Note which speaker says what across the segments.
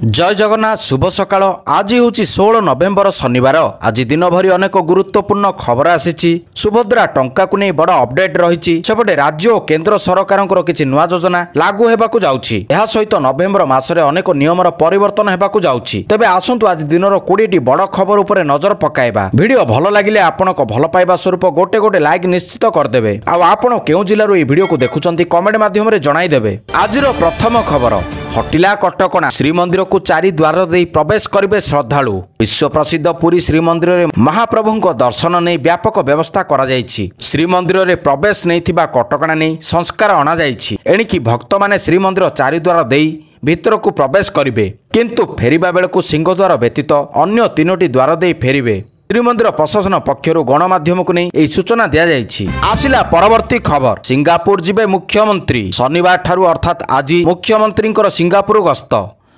Speaker 1: जय जगन्नाथ शुभ सकाळ। आज हूँ 16 नवेम्बर शनिवार। आज दिन भरी अनेक गुरुत्वपूर्ण खबर आसी। सुभद्रा टंका को नहीं बड़ अपडेट रही। सेपटे राज्य और केंद्र सरकार किसी नुआ योजना लागू होगा जाऊँगी। यह सहित नवेम्बर मासरे अनेक नियमर परिवर्तन होगा जाऊँगी। तेबे आसंतु आज दिनर 20टी बड़ खबर उपर नजर पकाइबा। वीडियो भल लगिले आपनक भल पाइबा स्वरूप गोटे गोटे लाइक निश्चित करदेबे। आपण केउ जिल्लारू ई वीडियो को देखुचंती कमेंट माध्यम रे जणाई देबे। आजिर प्रथम खबर हटिला कटकणा। श्रीमंदिर को चारि द्वार दे प्रवेश करेंगे श्रद्धालु। विश्व प्रसिद्ध पुरी श्रीमंदिर में महाप्रभु दर्शन नहीं व्यापक व्यवस्था करा जायछि। श्रीमंदिर में प्रवेश नहीं थिबा कटकणा नहीं संस्कार अणा जायछि। एणिकी भक्त माने श्रीमंदिर चारि द्वार दे भीतर को प्रवेश करेंगे, किंतु फेरिबा बेलकु सिंहद्वार व्यतीत अन्य 3टी द्वार दे फेरिबे। श्रीमंदिर प्रशासन पक्षर गणमाध्यम को नहीं यह सूचना दि जायछि। आसिला परवर्ती खबर सिंगापुर जिबे मुख्यमंत्री। शनिवार ठारू अर्थात आज मुख्यमंत्री सिंगापुर गस्त।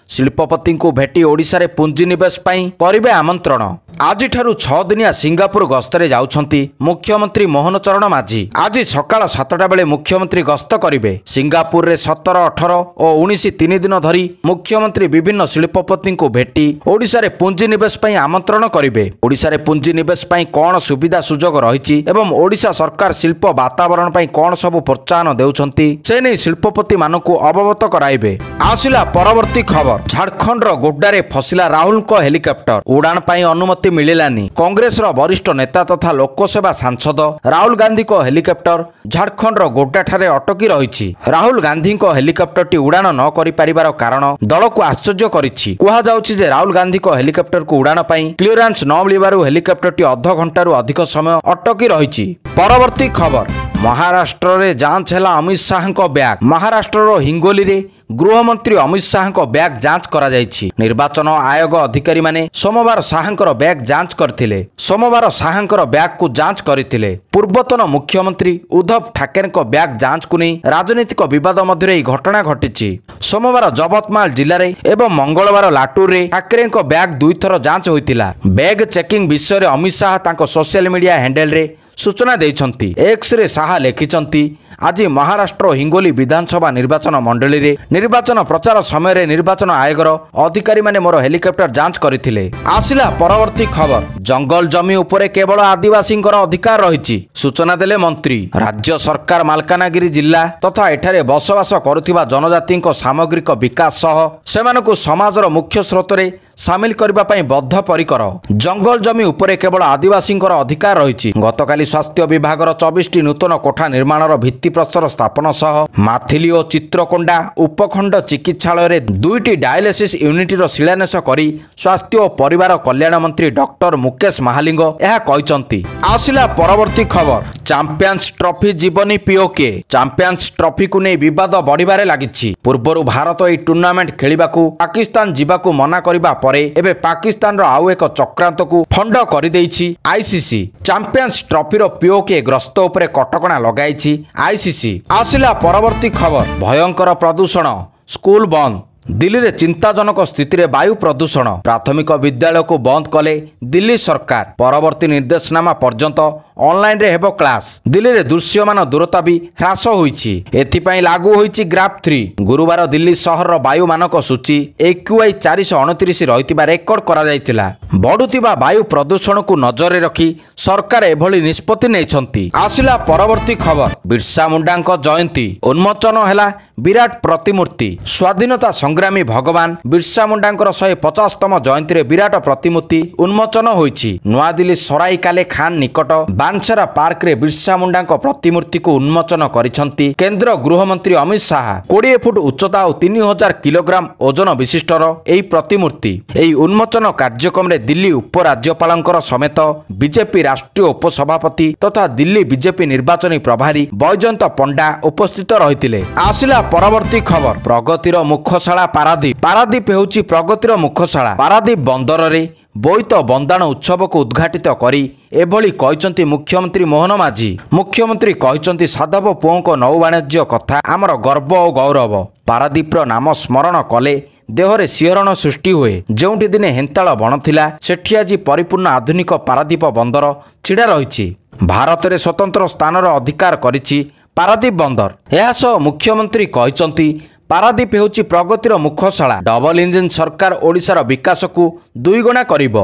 Speaker 1: शिल्पपति को भेटी ओडिशा रे पुंजीनिवेश करिबे आमंत्रण। आज 6 दिनिया सिंगापुर गस्तरे जाउछंती मुख्यमंत्री मोहन चरण माझी। आज सकाळ 7टा बेले मुख्यमंत्री गस्त करिबे। सिंगापुर रे 17, 18 और 19 3 दिन धरी मुख्यमंत्री विभिन्न शिल्पपति को भेटी ओडिशा रे पुंजीनिवेश आमंत्रण करिबे। ओडिशा रे पुंजीनिवेश कौन सुविधा सुजोग रहिछि एवं ओडिशा सरकार शिल्प वातावरण कौन सब प्रोत्साहन देउछंती से नै शिल्पपति मानकु अवगत कराइबे। आसिला परवर्ती खबर झारखंड गोड्डा फसिला राहुल को हेलिकॉप्टर। उड़ान पाई अनुमति मिलिलानी। कांग्रेस वरिष्ठ नेता तथा लोकसभा सांसद राहुल गांधी को हेलिकॉप्टर झारखंड गोड्डा ठारे अटकी रही। राहुल गांधी को हेलिकॉप्टर टी उड़ान न करि परिबार कारण दल को आश्चर्य करिछि। कुहा जाउछि जे राहुल गांधी को हेलिकॉप्टर को उड़ान पाई क्लियरेंस न मिलिबारु हेलिकॉप्टर टी अध घंटारू अधिक समय अटकी रही। परवर्ती खबर महाराष्ट्र रे जांच हैला अमित शाह को बैग। महाराष्ट्र हिंगोली रे गृहमंत्री अमित शाह को बैग जांच करा जायछि। निर्वाचन आयोग अधिकारी माने सोमवार शाहंकर बैग जांच करथिले। सोमवार शाहंकर बैग को जांच करथिले। पूर्वतन मुख्यमंत्री उद्धव ठाकरे को बैग जांच को नहीं राजनीतिक विवाद मध्य घटना घटिछि। सोमवार जबतमाल जिले में एवं मंगलवार लाटूर रे ठाकरे को बैग 2 थर जांच होइतिला। बैग चेकिंग विषय रे अमित शाह तांको सोशल मीडिया हैंडल रे सूचना देइछंती। एक्स रे शाह लिखिछंती आज महाराष्ट्र हिंगोली विधानसभा निर्वाचन मंडली रे निर्वाचन प्रचार समय रे निर्वाचन आयोगर अधिकारी माने मोर हेलिकॉप्टर जांच करथिले। आसिला परवर्ती खबर जंगल जमी उपरे केवल आदिवासी अधिकार रहिछि। सूचना देले मंत्री। राज्य सरकार मालकानगिरी जिला तथा एठारे बसवास करुथिबा जनजाति सामग्रिक विकास सह सेमानकु समाजर मुख्य स्रोत रे सामिल करबा पई बद्धपरिकर। जंगल जमी उपरे केवल आदिवासी अधिकार रहिछि। गतकाली स्वास्थ्य विभागर 24टी नूतन कोठा निर्माणर भित्तिप्रस्तर स्थापन सह माथिली और चित्रकोंडा उपखंड चिकित्सालय रे 2टी डायलिसिस यूनिटर शिलान्यास करी स्वास्थ्य और परिवार कल्याण मंत्री डॉक्टर मुकेश महालिंग यह कहिसंती। आसिला परवर्ती खबर चैंपियंस ट्रॉफी जीवनी पीओके। चैंपियंस ट्रॉफी को नहीं विवाद बढ़िबारे लागिछि। पूर्वरु भारत ए टूर्नामेंट खेलिबाकू पाकिस्तान जिबाकू मना करिबा परे एबे पाकिस्तान रो आउ एक चक्रांत को फंड करि देइछि आईसीसी। चैंपियंस ट्रॉफी रो पीओके ग्रस्त उपरे कटकणा लगाइछि आईसीसी। आसिला परवर्ती खबर भयंकर प्रदूषण स्कूल बंद। दिल्ली रे चिंताजनक स्थिति रे वायु प्रदूषण। प्राथमिक विद्यालय को बंद कले दिल्ली सरकार। परवर्ती निर्देशनामा पर्यंत ऑनलाइन रे हेबो क्लास। दिल्ली रे दृश्यमान दूरता भी ह्रास होईछि। एथिपाई लागू होईछि ग्राफ 3। गुरुवार दिल्ली शहर रो वायु मानक सूची AQI 429 रहितिबा रेकर्ड करा जायतिला। बढ़ुतिबा वायु प्रदूषण को नजर रे रखी सरकार एभली निष्पत्ति नेइछंती। आसिला परवर्ती खबर बिरसा मुंडांको जयंती उन्मोचन हैला विराट प्रतिमूर्ति। स्वाधीनता संग्रामी भगवान बिरसा मुंडांकर 150तम जयंती रे विराट प्रतिमूर्ति उन्मोचन होईछि। नुआ दिल्ली सराई काले खान निकट बांसरा पार्क रे बिरसा मुंडांको प्रतिमूर्ति को उन्मोचन करिसंती केंद्र गृहमंत्री अमित शाह। 20 फुट उच्चता और 3000 किलोग्राम ओजन विशिष्टर एही प्रतिमूर्ति। एही उन्मोचन कार्यक्रम रे दिल्ली उपराज्यपालंकर समेत बीजेपी राष्ट्रीय उपसभापति तथा दिल्ली बीजेपी निर्वाचनी प्रभारी बैजयंत पंडा उपस्थित रहितिले। आसिला परवर्ती खबर प्रगतिर मुखशाला पारादीप। पारादीप हेउची प्रगतिर मुखशाला। पारादीप बंदर रे बोईत बंदाण उत्सव को उद्घाटित करी एभली कहिसंती मुख्यमंत्री मोहन माझी। मुख्यमंत्री कहिसंती साधव पुओं नौ वाणिज्य कथा आमर गर्व और गौरव। पारादीपर नाम स्मरण कले देहरे सिहरण सृष्टि हुए। जोंटी दिने हेंताळ बण थिला सेठी आज परिपूर्ण आधुनिक पारादीप बंदर छिड़ा रहिछि। भारत रे स्वतंत्र स्थानर अधिकार करिछि पारादीप बंदर। यह मुख्यमंत्री कहते ପାରାଦୀପ ହେଉଛି ପ୍ରଗତିର ମୁଖ୍ୟଶାଳା। ଡବଲ ଇଞ୍ଜିନ ସରକାର ଓଡ଼ିଶାର ବିକାଶକୁ ଦୁଇଗୁଣା କରିବ।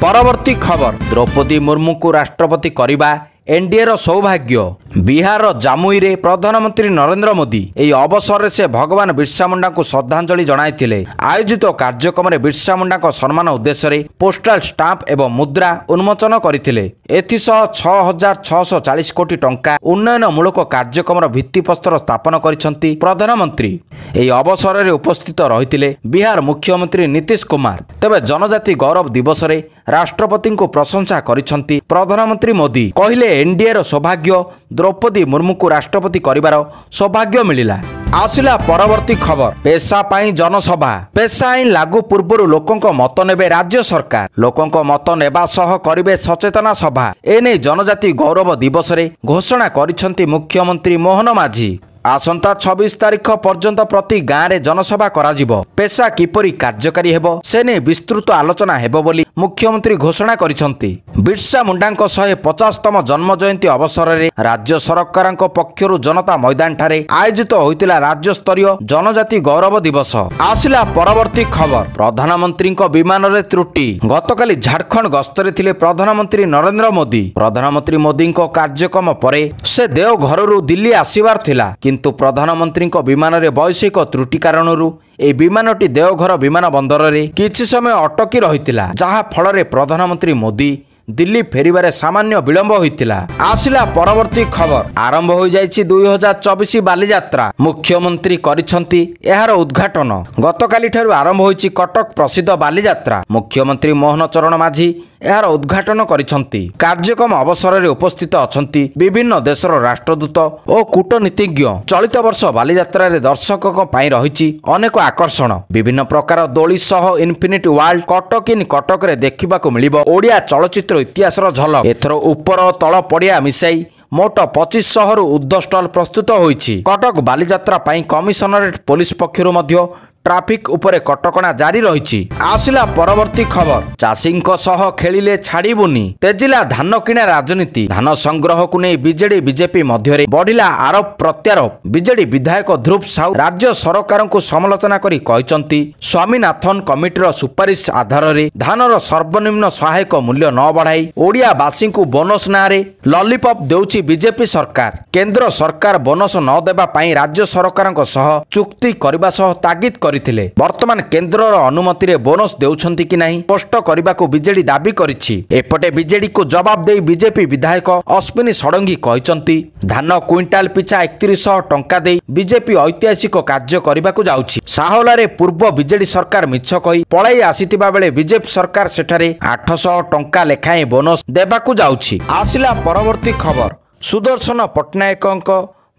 Speaker 1: ପରବର୍ତ୍ତୀ ଖବର, ଦ୍ରୌପଦୀ ମୁର୍ମୁଙ୍କୁ ରାଷ୍ଟ୍ରପତି କରିବା ଏନ୍ଡିଏର ସୌଭାଗ୍ୟ। ବିହାରର ଜାମୁଇରେ ପ୍ରଧାନମନ୍ତ୍ରୀ ନରେନ୍ଦ୍ର ମୋଦି ଏହି ଅବସରରେ ସେ ଭଗବାନ ବିର୍ସା ମୁଣ୍ଡାଙ୍କୁ ଶ୍ରଦ୍ଧାଞ୍ଜଳି ଜଣାଇଥିଲେ। ଆୟୋଜିତ କାର୍ଯ୍ୟକ୍ରମରେ ବିର୍ସା ମୁଣ୍ଡାଙ୍କ ସମ୍ମାନ ଉଦ୍ଦେଶ୍ୟରେ ପୋଷ୍ଟାଲ ଷ୍ଟାମ୍ପ ଏବଂ ମୁଦ୍ରା ଉନ୍ମୋଚନ କରିଥିଲେ। ଏଥିସହ 6,640 କୋଟି ଟଙ୍କା ଉନ୍ନୟନମୂଳକ କାର୍ଯ୍ୟକ୍ରମର ଭିତ୍ତିପ୍ରସ୍ତର ସ୍ଥାପନ କରିଛନ୍ତି ପ୍ରଧାନମନ୍ତ୍ରୀ। ଏହି ଅବସରରେ ଉପସ୍ଥିତ ରହିଥିଲେ ବିହାର ମୁଖ୍ୟମନ୍ତ୍ରୀ ନୀତିଶ କୁମାର। ତେବେ ଜନଜାତି ଗୌରବ ଦିବସରେ ରାଷ୍ଟ୍ରପତିଙ୍କୁ ପ୍ରଶଂସା କରିଛନ୍ତି ପ୍ରଧାନମନ୍ତ୍ରୀ ମୋଦି। କହିଲେ ଏନ୍ଡିଏର ସୌଭାଗ୍ୟ, ଦ୍ରୌପଦୀ ମୁର୍ମୁଙ୍କୁ ରାଷ୍ଟ୍ରପତି କରିବାର ସୌଭାଗ୍ୟ ମିଳିଲା। ଆସିଲା ପରବର୍ତ୍ତୀ ଖବର, ପେସା ପାଇଁ ଜନସଭା। ପେସା ଆଇନ ଲାଗୁ ପୂର୍ବରୁ ଲୋକଙ୍କ ମତ ନେବେ ରାଜ୍ୟ ସରକାର। ଲୋକଙ୍କ ମତ ନେବା ସହ କରିବେ ସଚେତନା ସଭା। ଏନେଇ ଜନଜାତି ଗୌରବ ଦିବସରେ ଘୋଷଣା କରିଛନ୍ତି ମୁଖ୍ୟମନ୍ତ୍ରୀ ମୋହନ ମାଝୀ। ଆସନ୍ତା 26 ତାରିଖ ପର୍ଯ୍ୟନ୍ତ ପ୍ରତି ଗାଁରେ ଜନସଭା କରାଯିବ। ପେସା କିପରି କାର୍ଯ୍ୟକାରୀ ହେବ ସେ ନେଇ ବିସ୍ତୃତ ଆଲୋଚନା ହେବ ବୋଲି ମୁଖ୍ୟମନ୍ତ୍ରୀ ଘୋଷଣା କରିଛନ୍ତି। ବିର୍ସା ମୁଣ୍ଡାଙ୍କ 150ତମ ଜନ୍ମ ଜୟନ୍ତୀ ଅବସରରେ ରାଜ୍ୟ ସରକାରଙ୍କ ପକ୍ଷରୁ ଜନତା ମଇଦାନଠାରେ ଆୟୋଜିତ ହୋଇଥିଲା ରାଜ୍ୟସ୍ତରୀୟ ଜନଜାତି ଗୌରବ ଦିବସ। ଆସିଲା ପରବର୍ତ୍ତୀ ଖବର, ପ୍ରଧାନମନ୍ତ୍ରୀଙ୍କ ବିମାନରେ ତ୍ରୁଟି। ଗତକାଲି ଝାଡ଼ଖଣ୍ଡ ଗସ୍ତରେ ଥିଲେ ପ୍ରଧାନମନ୍ତ୍ରୀ ନରେନ୍ଦ୍ର ମୋଦି। ପ୍ରଧାନମନ୍ତ୍ରୀ ମୋଦିଙ୍କ କାର୍ଯ୍ୟକ୍ରମ ପରେ ସେ ଦେଓଘରରୁ ଦିଲ୍ଲୀ ଆସିବାର ଥିଲା, କିନ୍ତୁ ପ୍ରଧାନମନ୍ତ୍ରୀଙ୍କ ବିମାନରେ ବୈଷୟିକ ତ୍ରୁଟି କାରଣରୁ ଏହି ବିମାନଟି ଦେଓଘର ବିମାନ ବନ୍ଦରରେ କିଛି ସମୟ ଅଟକି ରହିଥିଲା, ଯାହା ଫଳରେ ପ୍ରଧାନମନ୍ତ୍ରୀ ମୋଦି ଦିଲ୍ଲୀ ଫେରିବାରେ ସାମାନ୍ୟ ବିଳମ୍ବ ହୋଇଥିଲା। ଆସିଲା ପରବର୍ତ୍ତୀ ଖବର, ଆରମ୍ଭ ହୋଇଯାଇଛି 2024 ବାଲିଯାତ୍ରା। ମୁଖ୍ୟମନ୍ତ୍ରୀ କରିଛନ୍ତି ଏହାର ଉଦ୍ଘାଟନ। ଗତକାଲିଠାରୁ ଆରମ୍ଭ ହୋଇଛି କଟକ ପ୍ରସିଦ୍ଧ ବାଲିଯାତ୍ରା। ମୁଖ୍ୟମନ୍ତ୍ରୀ ମୋହନ ଚରଣ ମାଝୀ ଏହାର ଉଦ୍ଘାଟନ କରିଛନ୍ତି। କାର୍ଯ୍ୟକ୍ରମ ଅବସରରେ ଉପସ୍ଥିତ ଅଛନ୍ତି ବିଭିନ୍ନ ଦେଶର ରାଷ୍ଟ୍ରଦୂତ ଓ କୂଟନୀତିଜ୍ଞ। ଚଳିତ ବର୍ଷ ବାଲିଯାତ୍ରାରେ ଦର୍ଶକଙ୍କ ପାଇଁ ରହିଛି ଅନେକ ଆକର୍ଷଣ। ବିଭିନ୍ନ ପ୍ରକାର ଦୋଳି ସହ ଇନଫିନିଟି ୱାର୍ଲ୍ଡ କଟକ ଇନ୍ କଟକରେ ଦେଖିବାକୁ ମିଳିବ ଓଡ଼ିଆ ଚଳଚ୍ଚିତ୍ର ଇତିହାସର ଝଲକ। ଏଥର ଉପର ତଳ ପଡ଼ିଆ ମିଶାଇ ମୋଟ 2500ରୁ ଉର୍ଦ୍ଧ୍ୱ ଷ୍ଟଲ ପ୍ରସ୍ତୁତ ହୋଇଛି। କଟକ ବାଲିଯାତ୍ରା ପାଇଁ କମିଶନରେଟ୍ ପୋଲିସ ପକ୍ଷରୁ ମଧ୍ୟ ଟ୍ରାଫିକ ଉପରେ କଟକଣା ଜାରି ରହିଛି। ଆସିଲା ପରବର୍ତ୍ତୀ ଖବର, ଚାଷୀଙ୍କ ସହ ଖେଳିଲେ ଛାଡ଼ିବୁନି। ତେଜିଲା ଧାନ କିଣା ରାଜନୀତି। ଧାନ ସଂଗ୍ରହକୁ ନେଇ ବିଜେଡି ବିଜେପି ମଧ୍ୟରେ ବଢିଲା ଆରୋପ ପ୍ରତ୍ୟାରୋପ। ବିଜେଡି ବିଧାୟକ ଧ୍ରୁବ ସାହୁ ରାଜ୍ୟ ସରକାରଙ୍କୁ ସମାଲୋଚନା କରି କହିଛନ୍ତି, ସ୍ୱାମୀନାଥନ କମିଟିର ସୁପାରିଶ ଆଧାରରେ ଧାନର ସର୍ବନିମ୍ନ ସହାୟକ ମୂଲ୍ୟ ନ ବଢ଼ାଇ ଓଡ଼ିଆବାସୀଙ୍କୁ ବୋନସ ନାଁରେ ଲଲିପପ୍ ଦେଉଛି ବିଜେପି ସରକାର। କେନ୍ଦ୍ର ସରକାର ବୋନସ ନ ଦେବା ପାଇଁ ରାଜ୍ୟ ସରକାରଙ୍କ ସହ ଚୁକ୍ତି କରିବା ସହ ତାଗିଦ କରିଥିଲେ। ବର୍ତ୍ତମାନ କେନ୍ଦ୍ରର ଅନୁମତିରେ ବୋନସ ଦେଉଛନ୍ତି କି ନାହିଁ ସ୍ପଷ୍ଟ କରିବାକୁ ବିଜେଡି ଦାବି କରିଛି। ଏପଟେ ବିଜେଡିକୁ ଜବାବ ଦେଇ ବିଜେପି ବିଧାୟକ ଅଶ୍ୱିନୀ ଷଡ଼ଙ୍ଗୀ କହିଛନ୍ତି, ଧାନ କ୍ୱିଣ୍ଟାଲ ପିଛା 3100 ଟଙ୍କା ଦେଇ ବିଜେପି ଐତିହାସିକ କାର୍ଯ୍ୟ କରିବାକୁ ଯାଉଛି। ସାହୋଲାରେ ପୂର୍ବ ବିଜେଡି ସରକାର ମିଛ କହି ପଳାଇ ଆସିଥିବା ବେଳେ ବିଜେପି ସରକାର ସେଠାରେ 800 ଟଙ୍କା ଲେଖାଏଁ ବୋନସ ଦେବାକୁ ଯାଉଛି। ଆସିଲା ପରବର୍ତ୍ତୀ ଖବର, ସୁଦର୍ଶନ ପଟ୍ଟନାୟକଙ୍କ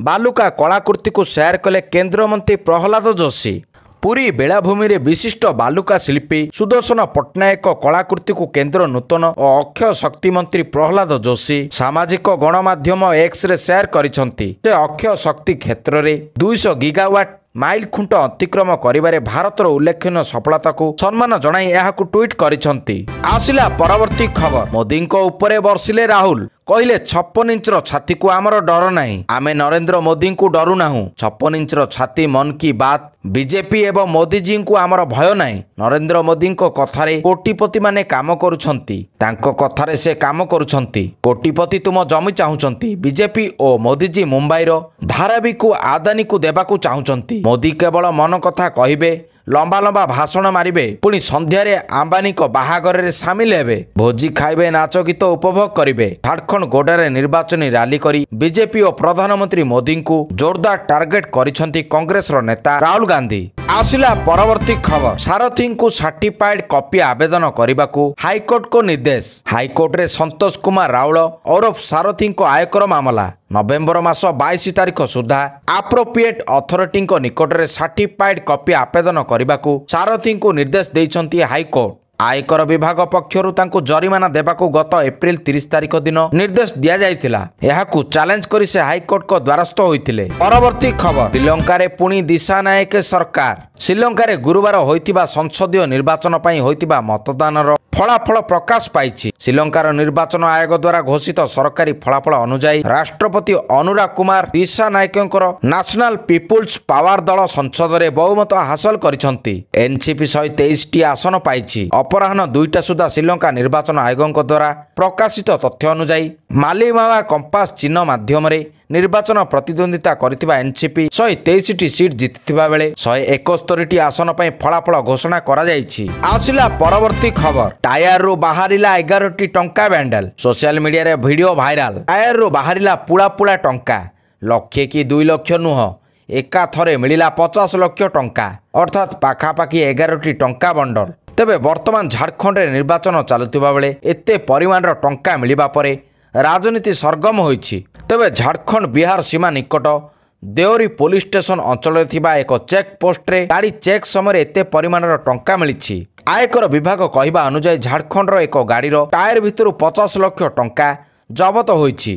Speaker 1: ବାଲୁକା କଳାକୃତିକୁ ସେୟାର କଲେ କେନ୍ଦ୍ରମନ୍ତ୍ରୀ ପ୍ରହ୍ଲାଦ ଯୋଶୀ। ପୁରୀ ବେଳାଭୂମିରେ ବିଶିଷ୍ଟ ବାଲୁକା ଶିଳ୍ପୀ ସୁଦର୍ଶନ ପଟ୍ଟନାୟକ କଳାକୃତିକୁ କେନ୍ଦ୍ର ନୂତନ ଓ ଅକ୍ଷୟ ଶକ୍ତି ମନ୍ତ୍ରୀ ପ୍ରହ୍ଲାଦ ଯୋଶୀ ସାମାଜିକ ଗଣମାଧ୍ୟମ ଏକ୍ସରେ ସେୟାର କରିଛନ୍ତି। ସେ ଅକ୍ଷୟ ଶକ୍ତି କ୍ଷେତ୍ରରେ 200 ଗିଗାୱାଟ ମାଇଲ ଖୁଣ୍ଟ ଅତିକ୍ରମ କରିବାରେ ଭାରତର ଉଲ୍ଲେଖନୀୟ ସଫଳତାକୁ ସମ୍ମାନ ଜଣାଇ ଏହାକୁ ଟ୍ୱିଟ୍ କରିଛନ୍ତି। ଆସିଲା ପରବର୍ତ୍ତୀ ଖବର, ମୋଦିଙ୍କ ଉପରେ ବର୍ଷିଲେ ରାହୁଲ। କହିଲେ 56 ଇଞ୍ଚର ଛାତିକୁ ଆମର ଡର ନାହିଁ, ଆମେ ନରେନ୍ଦ୍ର ମୋଦିଙ୍କୁ ଡରୁ ନାହୁଁ। 56 ଇଞ୍ଚର ଛାତି ମନ୍ କି ବାତ୍, ବିଜେପି ଏବଂ ମୋଦିଜୀଙ୍କୁ ଆମର ଭୟ ନାହିଁ। ନରେନ୍ଦ୍ର ମୋଦିଙ୍କ କଥାରେ କୋଟିପତିମାନେ କାମ କରୁଛନ୍ତି, ତାଙ୍କ କଥାରେ ସେ କାମ କରୁଛନ୍ତି। କୋଟିପତି ତୁମ ଜମି ଚାହୁଁଛନ୍ତି। ବିଜେପି ଓ ମୋଦିଜୀ ମୁମ୍ବାଇର ଧାରାବିକୁ ଆଦାନୀକୁ ଦେବାକୁ ଚାହୁଁଛନ୍ତି। ମୋଦି କେବଳ ମନ କଥା କହିବେ, ଲମ୍ବା ଲମ୍ବା ଭାଷଣ ମାରିବେ, ପୁଣି ସନ୍ଧ୍ୟାରେ ଆମ୍ବାନୀଙ୍କ ବାହାଘରରେ ସାମିଲ ହେବେ, ଭୋଜି ଖାଇବେ, ନାଚ ଗୀତ ଉପଭୋଗ କରିବେ। ଝାଡ଼ଖଣ୍ଡ ଗୋଡାରେ ନିର୍ବାଚନୀ ରାଲି କରି ବିଜେପି ଓ ପ୍ରଧାନମନ୍ତ୍ରୀ ମୋଦିଙ୍କୁ ଜୋରଦାର ଟାର୍ଗେଟ କରିଛନ୍ତି କଂଗ୍ରେସର ନେତା ରାହୁଲ ଗାନ୍ଧୀ। ଆସିଲା ପରବର୍ତ୍ତୀ ଖବର, ସାରଥୀଙ୍କୁ ସାର୍ଟିଫାଏଡ କପି ଆବେଦନ କରିବାକୁ ହାଇକୋର୍ଟଙ୍କ ନିର୍ଦ୍ଦେଶ। ହାଇକୋର୍ଟରେ ସନ୍ତୋଷ କୁମାର ରାଉଳ ଓରଫ ସାରଥୀଙ୍କ ଆୟକର ମାମଲା ନଭେମ୍ବର ମାସ 22 ତାରିଖ ସୁଦ୍ଧା ଆପ୍ରୋପ୍ରିଏଟ୍ ଅଥରିଟିଙ୍କ ନିକଟରେ ସାର୍ଟିଫାଏଡ କପି ଆବେଦନ କରିବାକୁ ସାରଥୀଙ୍କୁ ନିର୍ଦ୍ଦେଶ ଦେଇଛନ୍ତି ହାଇକୋର୍ଟ। ଆୟକର ବିଭାଗ ପକ୍ଷରୁ ତାଙ୍କୁ ଜରିମାନା ଦେବାକୁ ଗତ ଏପ୍ରିଲ 30 ତାରିଖ ଦିନ ନିର୍ଦ୍ଦେଶ ଦିଆଯାଇଥିଲା। ଏହାକୁ ଚ୍ୟାଲେଞ୍ଜ କରି ସେ ହାଇକୋର୍ଟଙ୍କ ଦ୍ୱାରସ୍ଥ ହୋଇଥିଲେ। ପରବର୍ତ୍ତୀ ଖବର, ଶ୍ରୀଲଙ୍କାରେ ପୁଣି ଦିଶାନାୟକ ସରକାର। ଶ୍ରୀଲଙ୍କାରେ ଗୁରୁବାର ହୋଇଥିବା ସଂସଦୀୟ ନିର୍ବାଚନ ପାଇଁ ହୋଇଥିବା ମତଦାନର ଫଳାଫଳ ପ୍ରକାଶ ପାଇଛି। ଶ୍ରୀଲଙ୍କାର ନିର୍ବାଚନ ଆୟୋଗ ଦ୍ୱାରା ଘୋଷିତ ସରକାରୀ ଫଳାଫଳ ଅନୁଯାୟୀ ରାଷ୍ଟ୍ରପତି ଅନୁରାଗ କୁମାର ଦିସାନାୟକଙ୍କର ନ୍ୟାସନାଲ ପିପୁଲ୍ସ ପାୱାର ଦଳ ସଂସଦରେ ବହୁମତ ହାସଲ କରିଛନ୍ତି। ଏନସିପି 123ଟି ଆସନ ପାଇଛି। ଅପରାହ୍ନ 2ଟା ସୁଦ୍ଧା ଶ୍ରୀଲଙ୍କା ନିର୍ବାଚନ ଆୟୋଗଙ୍କ ଦ୍ୱାରା ପ୍ରକାଶିତ ତଥ୍ୟ ଅନୁଯାୟୀ ମାଲିମାୱା କମ୍ପାସ ଚିହ୍ନ ମାଧ୍ୟମରେ ନିର୍ବାଚନ ପ୍ରତିଦ୍ୱନ୍ଦିତା କରିଥିବା ଏନସିପି 123ଟି ସିଟ୍ ଜିତିଥିବା ବେଳେ 171ଟି ଆସନ ପାଇଁ ଫଳାଫଳ ଘୋଷଣା କରାଯାଇଛି। ଆସିଲା ପରବର୍ତ୍ତୀ ଖବର। ଟାୟାରରୁ ବାହାରିଲା 11ଟି ଟଙ୍କା ବ୍ୟାଣ୍ଡେଲ। ସୋସିଆଲ ମିଡିଆରେ ଭିଡିଓ ଭାଇରାଲ। ଟାୟାରରୁ ବାହାରିଲା ପୁଳା ପୁଳା ଟଙ୍କା। ଲକ୍ଷେ କି 2 ଲକ୍ଷ ନୁହଁ, ଏକାଥରେ ମିଳିଲା 50 ଲକ୍ଷ ଟଙ୍କା, ଅର୍ଥାତ୍ ପାଖାପାଖି 11ଟି ଟଙ୍କା ବଣ୍ଡଲ। ତେବେ ବର୍ତ୍ତମାନ ଝାଡ଼ଖଣ୍ଡରେ ନିର୍ବାଚନ ଚାଲୁଥିବା ବେଳେ ଏତେ ପରିମାଣର ଟଙ୍କା ମିଳିବା ପରେ ରାଜନୀତି ସରଗମ ହୋଇଛି। ତେବେ ଝାଡ଼ଖଣ୍ଡ ବିହାର ସୀମା ନିକଟ ଦେଓରୀ ପୋଲିସ ଷ୍ଟେସନ ଅଞ୍ଚଳରେ ଥିବା ଏକ ଚେକ୍ ପୋଷ୍ଟରେ ଗାଡ଼ି ଚେକ୍ ସମୟରେ ଏତେ ପରିମାଣର ଟଙ୍କା ମିଳିଛି। ଆୟକର ବିଭାଗ କହିବା ଅନୁଯାୟୀ ଝାଡ଼ଖଣ୍ଡର ଏକ ଗାଡ଼ିର ଟାୟାର ଭିତରୁ 50 ଲକ୍ଷ ଟଙ୍କା ଜବତ ହୋଇଛି।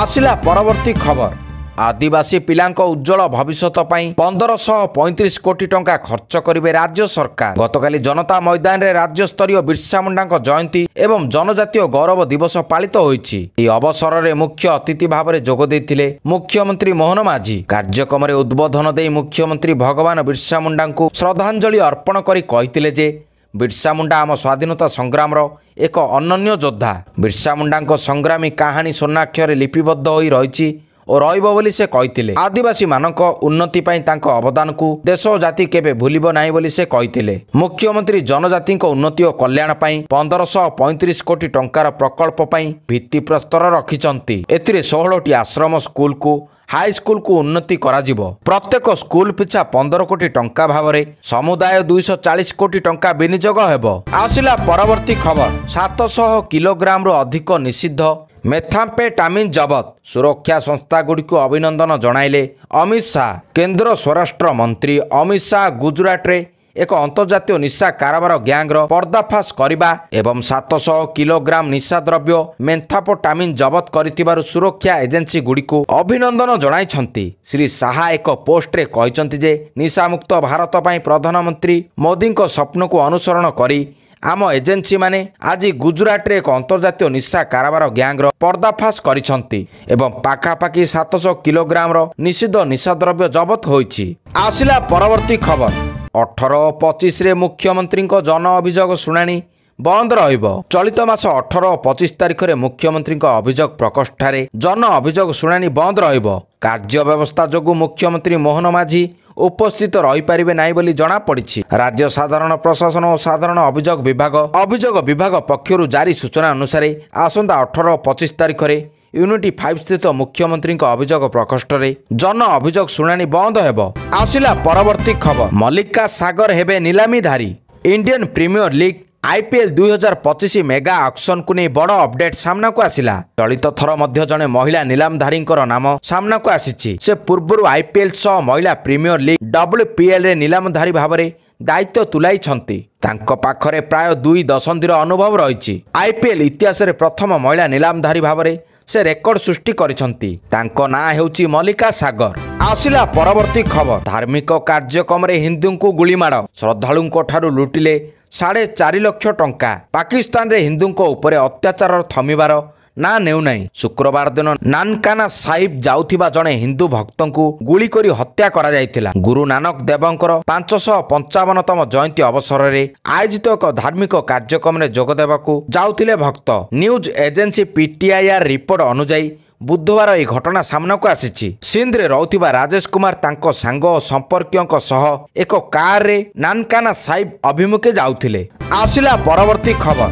Speaker 1: ଆସିଲା ପରବର୍ତ୍ତୀ ଖବର। ଆଦିବାସୀ ପିଲାଙ୍କ ଉଜ୍ଜଳ ଭବିଷ୍ୟତ ପାଇଁ 1535 କୋଟି ଟଙ୍କା ଖର୍ଚ୍ଚ କରିବେ ରାଜ୍ୟ ସରକାର। ଗତକାଲି ଜନତା ମଇଦାନରେ ରାଜ୍ୟସ୍ତରୀୟ ବିର୍ସା ମୁଣ୍ଡାଙ୍କ ଜୟନ୍ତୀ ଏବଂ ଜନଜାତୀୟ ଗୌରବ ଦିବସ ପାଳିତ ହୋଇଛି। ଏହି ଅବସରରେ ମୁଖ୍ୟ ଅତିଥି ଭାବରେ ଯୋଗ ଦେଇଥିଲେ ମୁଖ୍ୟମନ୍ତ୍ରୀ ମୋହନ ମାଝୀ। କାର୍ଯ୍ୟକ୍ରମରେ ଉଦ୍ବୋଧନ ଦେଇ ମୁଖ୍ୟମନ୍ତ୍ରୀ ଭଗବାନ ବିର୍ସା ମୁଣ୍ଡାଙ୍କୁ ଶ୍ରଦ୍ଧାଞ୍ଜଳି ଅର୍ପଣ କରି କହିଥିଲେ ଯେ ବିର୍ସା ମୁଣ୍ଡା ଆମ ସ୍ୱାଧୀନତା ସଂଗ୍ରାମର ଏକ ଅନନ୍ୟ ଯୋଦ୍ଧା। ବିର୍ସା ମୁଣ୍ଡାଙ୍କ ସଂଗ୍ରାମୀ କାହାଣୀ ସ୍ୱର୍ଣ୍ଣାକ୍ଷରରେ ଲିପିବଦ୍ଧ ହୋଇ ରହିଛି ଓ ରହିବ ବୋଲି ସେ କହିଥିଲେ। ଆଦିବାସୀମାନଙ୍କ ଉନ୍ନତି ପାଇଁ ତାଙ୍କ ଅବଦାନକୁ ଦେଶ ଓ ଜାତି କେବେ ଭୁଲିବ ନାହିଁ ବୋଲି ସେ କହିଥିଲେ। ମୁଖ୍ୟମନ୍ତ୍ରୀ ଜନଜାତିଙ୍କ ଉନ୍ନତି ଓ କଲ୍ୟାଣ ପାଇଁ 1535 କୋଟି ଟଙ୍କାର ପ୍ରକଳ୍ପ ପାଇଁ ଭିତ୍ତିପ୍ରସ୍ତର ରଖିଛନ୍ତି। ଏଥିରେ 16ଟି ଆଶ୍ରମ ସ୍କୁଲକୁ ହାଇସ୍କୁଲକୁ ଉନ୍ନତି କରାଯିବ। ପ୍ରତ୍ୟେକ ସ୍କୁଲ ପିଛା 15 କୋଟି ଟଙ୍କା ଭାବରେ ସମୁଦାୟ 240 କୋଟି ଟଙ୍କା ବିନିଯୋଗ ହେବ। ଆସିଲା ପରବର୍ତ୍ତୀ ଖବର। 700 କିଲୋଗ୍ରାମରୁ ଅଧିକ ନିଷିଦ୍ଧ ମେଥାମ୍ପେଟାମିନ୍ ଜବତ। ସୁରକ୍ଷା ସଂସ୍ଥାଗୁଡ଼ିକୁ ଅଭିନନ୍ଦନ ଜଣାଇଲେ ଅମିତ ଶାହା। କେନ୍ଦ୍ର ସ୍ୱରାଷ୍ଟ୍ର ମନ୍ତ୍ରୀ ଅମିତ ଶାହା ଗୁଜରାଟରେ ଏକ ଅନ୍ତର୍ଜାତୀୟ ନିଶା କାରବାର ଗ୍ୟାଙ୍ଗର ପର୍ଦ୍ଦାଫାଶ କରିବା ଏବଂ 700 କିଲୋଗ୍ରାମ ନିଶାଦ୍ରବ୍ୟ ମେଥାମ୍ପେଟାମିନ୍ ଜବତ କରିଥିବାରୁ ସୁରକ୍ଷା ଏଜେନ୍ସିଗୁଡ଼ିକୁ ଅଭିନନ୍ଦନ ଜଣାଇଛନ୍ତି। ଶ୍ରୀ ଶାହା ଏକ ପୋଷ୍ଟରେ କହିଛନ୍ତି ଯେ ନିଶାମୁକ୍ତ ଭାରତ ପାଇଁ ପ୍ରଧାନମନ୍ତ୍ରୀ ମୋଦିଙ୍କ ସ୍ୱପ୍ନକୁ ଅନୁସରଣ କରି ଆମ ଏଜେନ୍ସିମାନେ ଆଜି ଗୁଜରାଟରେ ଏକ ଅନ୍ତର୍ଜାତୀୟ ନିଶା କାରବାର ଗ୍ୟାଙ୍ଗର ପର୍ଦ୍ଦାଫାଶ କରିଛନ୍ତି ଏବଂ ପାଖାପାଖି 700 କିଲୋଗ୍ରାମର ନିଷିଦ୍ଧ ନିଶାଦ୍ରବ୍ୟ ଜବତ ହୋଇଛି। ଆସିଲା ପରବର୍ତ୍ତୀ ଖବର। 18 ଓ 25ରେ ମୁଖ୍ୟମନ୍ତ୍ରୀଙ୍କ ଜନ ଅଭିଯୋଗ ଶୁଣାଣି ବନ୍ଦ ରହିବ। ଚଳିତ ମାସ 18 ଓ 25 ତାରିଖରେ ମୁଖ୍ୟମନ୍ତ୍ରୀଙ୍କ ଅଭିଯୋଗ ପ୍ରକୋଷ୍ଠରେ ଜନ ଅଭିଯୋଗ ଶୁଣାଣି ବନ୍ଦ ରହିବ। କାର୍ଯ୍ୟ ବ୍ୟବସ୍ଥା ଯୋଗୁଁ ମୁଖ୍ୟମନ୍ତ୍ରୀ ମୋହନ ମାଝୀ ଉପସ୍ଥିତ ରହିପାରିବେ ନାହିଁ ବୋଲି ଜଣାପଡ଼ିଛି। ରାଜ୍ୟ ସାଧାରଣ ପ୍ରଶାସନ ଓ ସାଧାରଣ ଅଭିଯୋଗ ବିଭାଗ ପକ୍ଷରୁ ଜାରି ସୂଚନା ଅନୁସାରେ ଆସନ୍ତା 18 ଓ 25 ତାରିଖରେ ୟୁନିଟି 5 ସ୍ଥିତ ମୁଖ୍ୟମନ୍ତ୍ରୀଙ୍କ ଅଭିଯୋଗ ପ୍ରକୋଷ୍ଠରେ ଜନ ଅଭିଯୋଗ ଶୁଣାଣି ବନ୍ଦ ହେବ। ଆସିଲା ପରବର୍ତ୍ତୀ ଖବର। ମଲ୍ଲିକା ସାଗର ହେବେ ନିଲାମୀଧାରୀ। Indian Premier League IPL 2025 mega ଅକ୍ସନକୁ ନେଇ ବଡ଼ ଅପଡେଟ୍ ସାମ୍ନାକୁ ଆସିଲା। ଚଳିତ ଥର ମଧ୍ୟ ଜଣେ ମହିଳା ନିଲାମଧାରୀଙ୍କର ନାମ ସାମ୍ନାକୁ ଆସିଛି। ସେ ପୂର୍ବରୁ IPL ସହ ମହିଳା ପ୍ରିମିୟର ଲିଗ୍ WPLରେ ନିଲାମଧାରୀ ଭାବରେ ଦାୟିତ୍ୱ ତୁଲାଇଛନ୍ତି। ତାଙ୍କ ପାଖରେ ପ୍ରାୟ 2 ଦଶନ୍ଧିର ଅନୁଭବ ରହିଛି। IPL ଇତିହାସରେ ପ୍ରଥମ ମହିଳା ନିଲାମଧାରୀ ଭାବରେ ସେ ରେକର୍ଡ ସୃଷ୍ଟି କରିଛନ୍ତି। ତାଙ୍କ ନାଁ ହେଉଛି ମଲ୍ଲିକା ସାଗର। ଆସିଲା ପରବର୍ତ୍ତୀ ଖବର। ଧାର୍ମିକ କାର୍ଯ୍ୟକ୍ରମରେ ହିନ୍ଦୁଙ୍କୁ ଗୁଳିମାଡ଼। ଶ୍ରଦ୍ଧାଳୁଙ୍କ ଠାରୁ ଲୁଟିଲେ 4.5 ଲକ୍ଷ ଟଙ୍କା। ପାକିସ୍ତାନରେ ହିନ୍ଦୁଙ୍କ ଉପରେ ଅତ୍ୟାଚାର ଥମିବାର ନା ନେଉନାହିଁ। ଶୁକ୍ରବାର ଦିନ ନାନକାନା ସାହିବ ଯାଉଥିବା ଜଣେ ହିନ୍ଦୁ ଭକ୍ତଙ୍କୁ ଗୁଳି କରି ହତ୍ୟା କରାଯାଇଥିଲା। ଗୁରୁ ନାନକ ଦେବଙ୍କର 555ତମ ଜୟନ୍ତୀ ଅବସରରେ ଆୟୋଜିତ ଏକ ଧାର୍ମିକ କାର୍ଯ୍ୟକ୍ରମରେ ଯୋଗ ଦେବାକୁ ଯାଉଥିଲେ ଭକ୍ତ। ନ୍ୟୁଜ୍ ଏଜେନ୍ସି PTIର ରିପୋର୍ଟ ଅନୁଯାୟୀ ବୁଧବାର ଏହି ଘଟଣା ସାମ୍ନାକୁ ଆସିଛି। ସିନ୍ଧରେ ରହୁଥିବା ରାଜେଶ କୁମାର ତାଙ୍କ ସାଙ୍ଗ ଓ ସମ୍ପର୍କୀୟଙ୍କ ସହ ଏକ କାରରେ ନାନକାନା ସାହିବ ଅଭିମୁଖେ ଯାଉଥିଲେ। ଆସିଲା ପରବର୍ତ୍ତୀ ଖବର।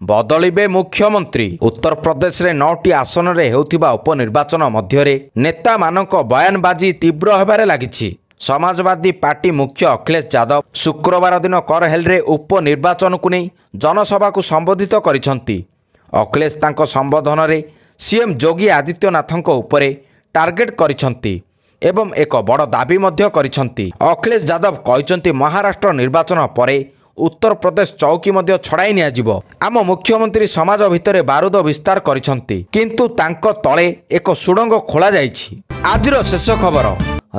Speaker 1: ବଦଳିବେ ମୁଖ୍ୟମନ୍ତ୍ରୀ। ଉତ୍ତରପ୍ରଦେଶରେ 9ଟି ଆସନରେ ହେଉଥିବା ଉପନିର୍ବାଚନ ମଧ୍ୟରେ ନେତାମାନଙ୍କ ବୟାନବାଜି ତୀବ୍ର ହେବାରେ ଲାଗିଛି। ସମାଜବାଦୀ ପାର୍ଟି ମୁଖ୍ୟ ଅଖିଳେଶ ଯାଦବ ଶୁକ୍ରବାର ଦିନ କରହେଲରେ ଉପନିର୍ବାଚନକୁ ନେଇ ଜନସଭାକୁ ସମ୍ବୋଧିତ କରିଛନ୍ତି। ଅଖିଳେଶ ତାଙ୍କ ସମ୍ବୋଧନରେ CM ଯୋଗୀ ଆଦିତ୍ୟନାଥଙ୍କ ଉପରେ ଟାର୍ଗେଟ କରିଛନ୍ତି ଏବଂ ଏକ ବଡ଼ ଦାବି ମଧ୍ୟ କରିଛନ୍ତି। ଅଖିଳେଶ ଯାଦବ କହିଛନ୍ତି ମହାରାଷ୍ଟ୍ର ନିର୍ବାଚନ ପରେ ଉତ୍ତରପ୍ରଦେଶ ଚୌକି ମଧ୍ୟ ଛଡ଼ାଇ ନିଆଯିବ। ଆମ ମୁଖ୍ୟମନ୍ତ୍ରୀ ସମାଜ ଭିତରେ ବାରୁଦ ବିସ୍ତାର କରିଛନ୍ତି, କିନ୍ତୁ ତାଙ୍କ ତଳେ ଏକ ସୁଡ଼ଙ୍ଗ ଖୋଳାଯାଇଛି। ଆଜିର ଶେଷ ଖବର।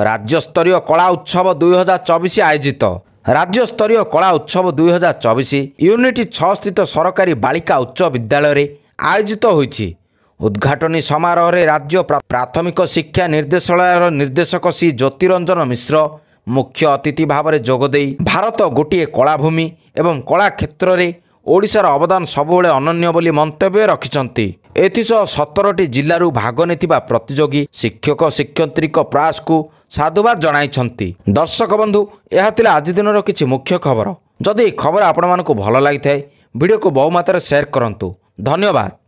Speaker 1: ରାଜ୍ୟସ୍ତରୀୟ କଳା ଉତ୍ସବ 2024 ଆୟୋଜିତ। राज्यस्तरीय कला उत्सव 2024 यूनिट 6 स्थित सरकारी बालिका उच्च विद्यालय आयोजित होईछि। उद्घाटनी समारोह में राज्य प्राथमिक शिक्षा निर्देशालय निर्देशक श्री ज्योतिरंजन मिश्र मुख्य अतिथि भाव में जोगदे भारत गोटे कलाभूमि एवं कला क्षेत्र में ओडिशार अवदान सबुबले अनन्य बोली मंतव्य रखिछन्ति। एथिसह 17टी जिल्लारू भाग नेथिबा प्रतियोगी शिक्षक शिक्षयित्री प्रयास को साधुवाद जणाइछन्ति। दर्शक बंधु, यह थिला आज दिनर किछि मुख्य खबर। जदि खबर आपण मानकु भल लागि थाए वीडियो को बहु मात्रा शेयर करंतु। धन्यवाद।